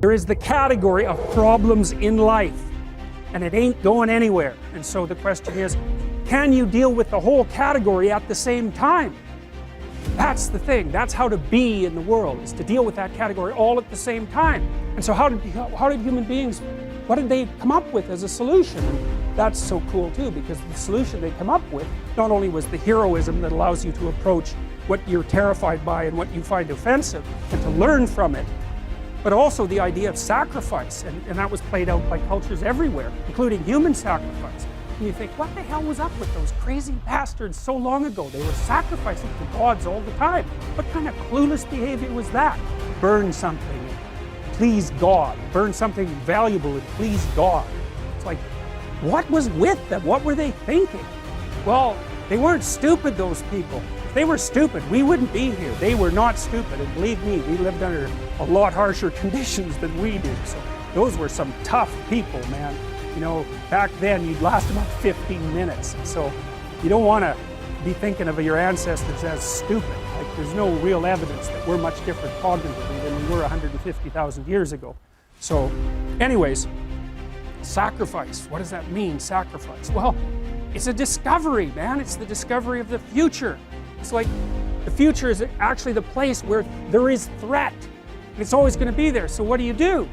There is the category of problems in life, and it ain't going anywhere. And so the question is, can you deal with the whole category at the same time? That's the thing. That's how to be in the world, is to deal with that category all at the same time. And so how did human beings, what did they come up with as a solution? And that's so cool too, because the solution they come up with not only was the heroism that allows you to approach what you're terrified by and what you find offensive and to learn from it, but also the idea of sacrifice, and that was played out by cultures everywhere, including human sacrifice. And you think, what the hell was up with those crazy bastards so long ago? They were sacrificing to gods all the time. What kind of clueless behavior was that? Burn something, please God. Burn something valuable and please God. It's like, what was with them? What were they thinking? Well, they weren't stupid, those people. If they were stupid, we wouldn't be here. They were not stupid, and believe me, we lived under a lot harsher conditions than we do. So those were some tough people, man. You know, back then you'd last about 15 minutes. So you don't want to be thinking of your ancestors as stupid. Like, there's no real evidence that we're much different cognitively than we were 150,000 years ago. So anyways, sacrifice. What does that mean, sacrifice? Well, it's a discovery, man. It's the discovery of the future. It's like the future is actually the place where there is threat. And it's always going to be there. So what do?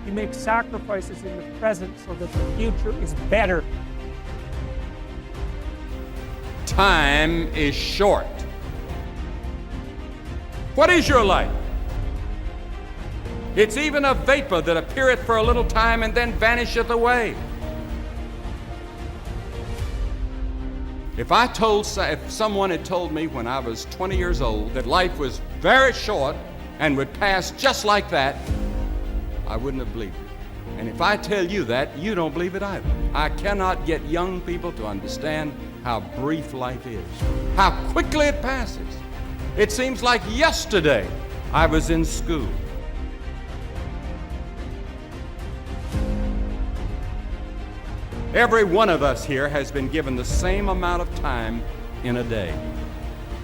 You make sacrifices in the present so that the future is better. Time is short. What is your life? It's even a vapor that appeareth for a little time and then vanisheth away. If someone had told me when I was 20 years old that life was very short and would pass just like that, I wouldn't have believed it. And if I tell you that, you don't believe it either. I cannot get young people to understand how brief life is, how quickly it passes. It seems like yesterday I was in school. Every one of us here has been given the same amount of time in a day.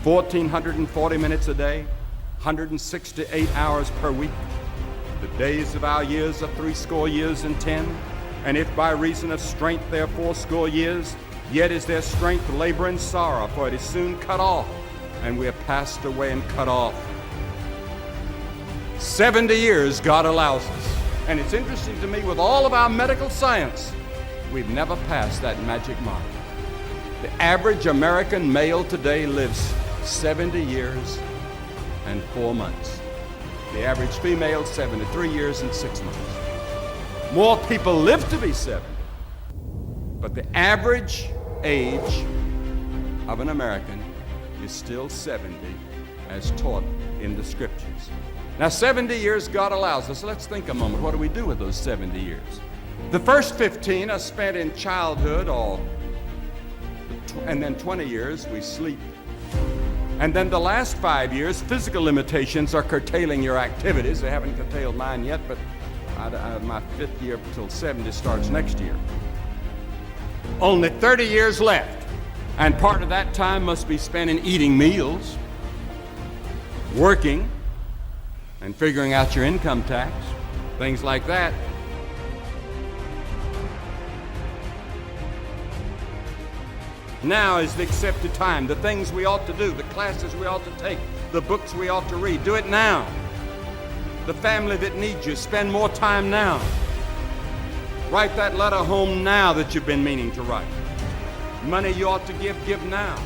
1,440 minutes a day, 168 hours per week. The days of our years are 80 years and 10. And if by reason of strength they are 80 years, yet is their strength labor and sorrow, for it is soon cut off, and we are passed away and cut off. 70 years God allows us. And it's interesting to me, with all of our medical science, we've never passed that magic mark. The average American male today lives 70 years and 4 months. The average female, 73 years and 6 months. More people live to be 70, but the average age of an American is still 70, as taught in the scriptures. Now, 70 years God allows us. Let's think a moment. What do we do with those 70 years? The first 15 are spent in childhood, and then 20 years we sleep. And then the last 5 years, physical limitations are curtailing your activities. They haven't curtailed mine yet, but my 5th year till 70 starts next year. Only 30 years left, and part of that time must be spent in eating meals, working, and figuring out your income tax, things like that. Now is the accepted time. The things we ought to do, the classes we ought to take, the books we ought to read, do it now. The family that needs you, spend more time now. Write that letter home now that you've been meaning to write. Money you ought to give now.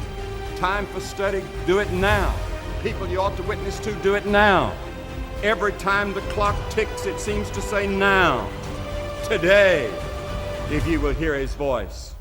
Time for study, do it now. People you ought to witness to, do it now. Every time the clock ticks, it seems to say now. Today, if you will hear his voice.